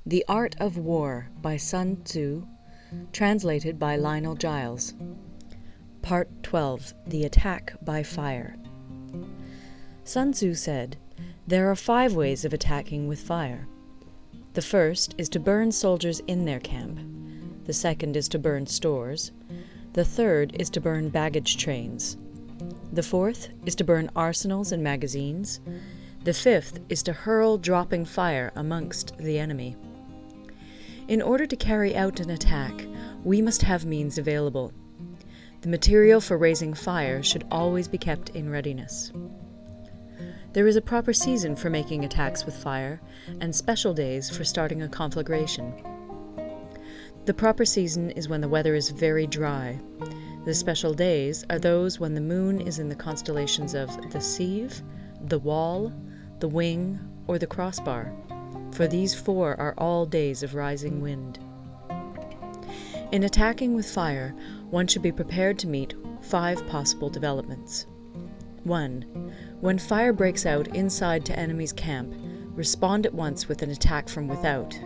The Art of War by Sunzi, translated by Lionel Giles. Part 12. The Attack by Fire. Sunzi said, "There are 5 ways of attacking with fire. The first is to burn soldiers in their camp. The second is to burn stores. The third is to burn baggage trains. The fourth is to burn arsenals and magazines. The fifth is to hurl dropping fire amongst the enemy. In order to carry out an attack, we must have means available. The material for raising fire should always be kept in readiness. There is a proper season for making attacks with fire, and special days for starting a conflagration. The proper season is when the weather is very dry. The special days are those when the moon is in the constellations of the Sieve, the Wall, the Wing, or the Crossbar, for these 4 are all days of rising wind. In attacking with fire, one should be prepared to meet 5 possible developments. 1. When fire breaks out inside to enemy's camp, respond at once with an attack from without.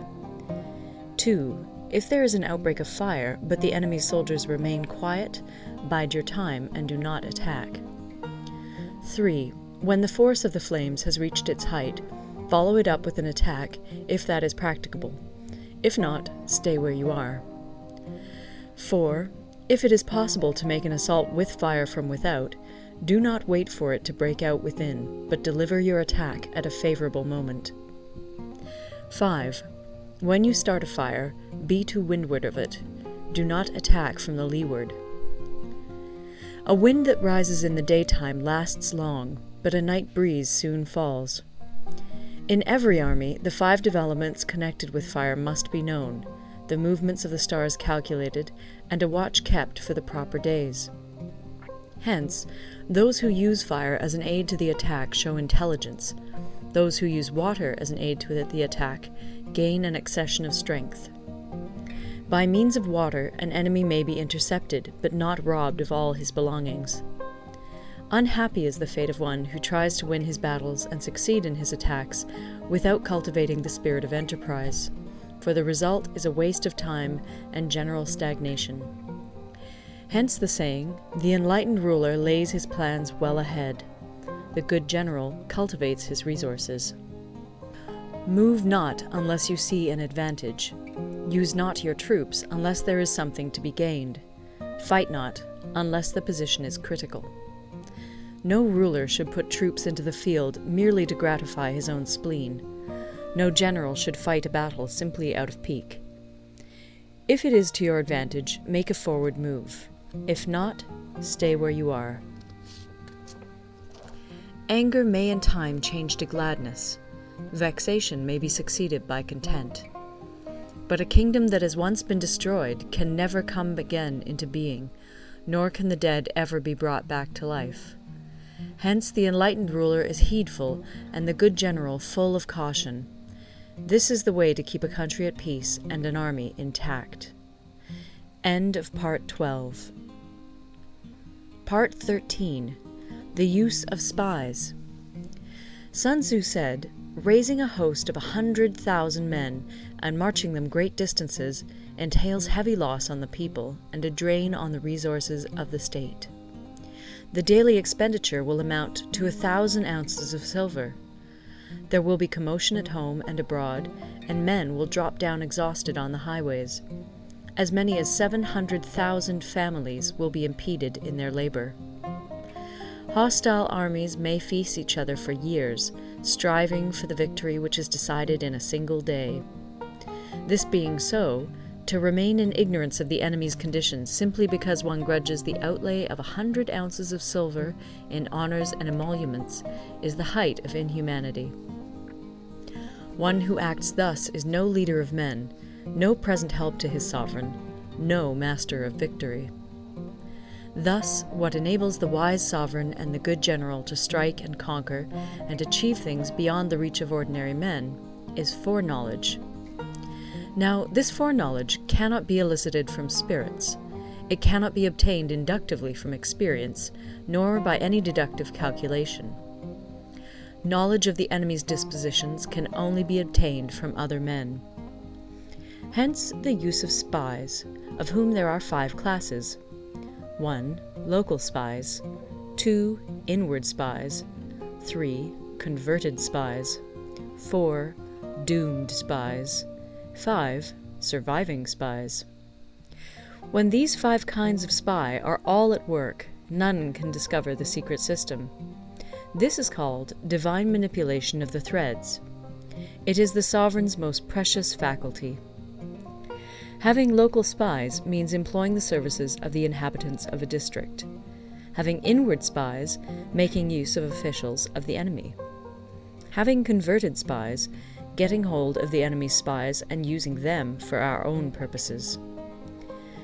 2. If there is an outbreak of fire, but the enemy's soldiers remain quiet, bide your time and do not attack. 3. When the force of the flames has reached its height, follow it up with an attack, if that is practicable. If not, stay where you are. 4. If it is possible to make an assault with fire from without, do not wait for it to break out within, but deliver your attack at a favorable moment. 5. When you start a fire, be to windward of it. Do not attack from the leeward. A wind that rises in the daytime lasts long, but a night breeze soon falls. In every army, the 5 developments connected with fire must be known, the movements of the stars calculated, and a watch kept for the proper days. Hence, those who use fire as an aid to the attack show intelligence. Those who use water as an aid to the attack gain an accession of strength. By means of water, an enemy may be intercepted, but not robbed of all his belongings. Unhappy is the fate of one who tries to win his battles and succeed in his attacks without cultivating the spirit of enterprise, for the result is a waste of time and general stagnation. Hence the saying, "The enlightened ruler lays his plans well ahead. The good general cultivates his resources." Move not unless you see an advantage. Use not your troops unless there is something to be gained. Fight not unless the position is critical. No ruler should put troops into the field merely to gratify his own spleen. No general should fight a battle simply out of pique. If it is to your advantage, make a forward move. If not, stay where you are. Anger may in time change to gladness. Vexation may be succeeded by content. But a kingdom that has once been destroyed can never come again into being, nor can the dead ever be brought back to life. Hence the enlightened ruler is heedful, and the good general full of caution. This is the way to keep a country at peace and an army intact. End of Part 12. Part 13. The Use of Spies. Sunzi said, "Raising a host of 100,000 men and marching them great distances entails heavy loss on the people and a drain on the resources of the state. The daily expenditure will amount to 1,000 ounces of silver. There will be commotion at home and abroad, and men will drop down exhausted on the highways. As many as 700,000 families will be impeded in their labor. Hostile armies may feast each other for years, striving for the victory which is decided in a single day. This being so, to remain in ignorance of the enemy's conditions simply because one grudges the outlay of 100 ounces of silver in honors and emoluments is the height of inhumanity. One who acts thus is no leader of men, no present help to his sovereign, no master of victory. Thus, what enables the wise sovereign and the good general to strike and conquer and achieve things beyond the reach of ordinary men is foreknowledge. Now, this foreknowledge cannot be elicited from spirits. It cannot be obtained inductively from experience, nor by any deductive calculation. Knowledge of the enemy's dispositions can only be obtained from other men. Hence the use of spies, of whom there are 5 classes. 1. Local spies. 2. Inward spies. 3. Converted spies. 4. Doomed spies. 5. Surviving spies. When these 5 kinds of spy are all at work, none can discover the secret system. This is called divine manipulation of the threads. It is the sovereign's most precious faculty. Having local spies means employing the services of the inhabitants of a district. Having inward spies, making use of officials of the enemy. Having converted spies, getting hold of the enemy's spies and using them for our own purposes.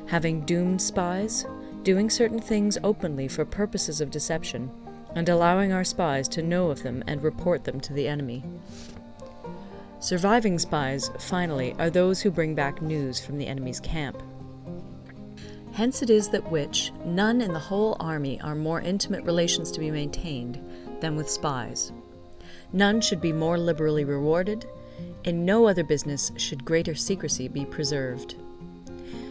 Having doomed spies, doing certain things openly for purposes of deception, and allowing our spies to know of them and report them to the enemy. Surviving spies, finally, are those who bring back news from the enemy's camp. Hence it is that none in the whole army are more intimate relations to be maintained than with spies. None should be more liberally rewarded. In no other business should greater secrecy be preserved.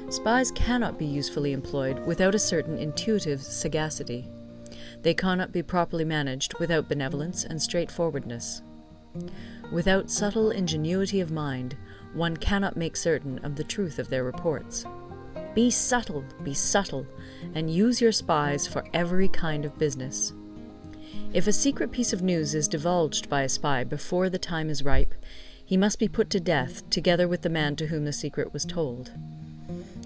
Spies cannot be usefully employed without a certain intuitive sagacity. They cannot be properly managed without benevolence and straightforwardness. Without subtle ingenuity of mind, one cannot make certain of the truth of their reports. Be subtle, and use your spies for every kind of business. If a secret piece of news is divulged by a spy before the time is ripe, he must be put to death together with the man to whom the secret was told.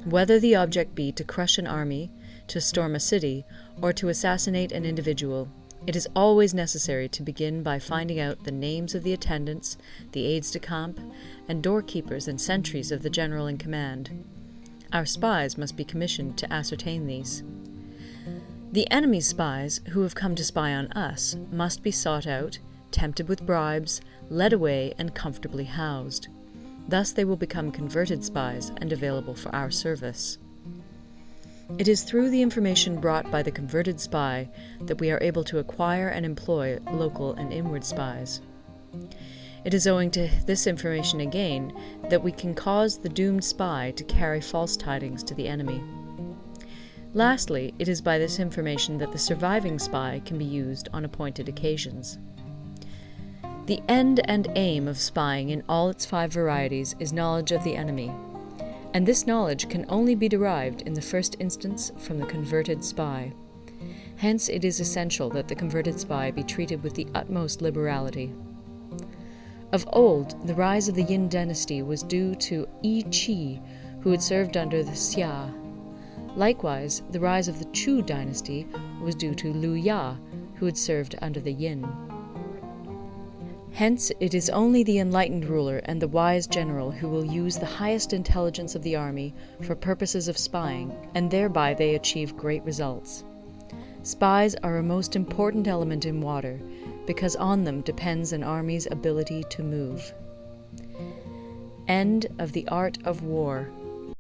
Whether the object be to crush an army, to storm a city, or to assassinate an individual, it is always necessary to begin by finding out the names of the attendants, the aides-de-camp, and doorkeepers and sentries of the general in command. Our spies must be commissioned to ascertain these. The enemy's spies, who have come to spy on us, must be sought out, tempted with bribes, led away, and comfortably housed. Thus they will become converted spies and available for our service. It is through the information brought by the converted spy that we are able to acquire and employ local and inward spies. It is owing to this information again that we can cause the doomed spy to carry false tidings to the enemy. Lastly, it is by this information that the surviving spy can be used on appointed occasions. The end and aim of spying in all its 5 varieties is knowledge of the enemy, and this knowledge can only be derived in the first instance from the converted spy. Hence it is essential that the converted spy be treated with the utmost liberality. Of old, the rise of the Yin dynasty was due to Yi Qi, who had served under the Xia. Likewise, the rise of the Chu dynasty was due to Liu Ya, who had served under the Yin. Hence, it is only the enlightened ruler and the wise general who will use the highest intelligence of the army for purposes of spying, and thereby they achieve great results. Spies are a most important element in water, because on them depends an army's ability to move. End of the Art of War.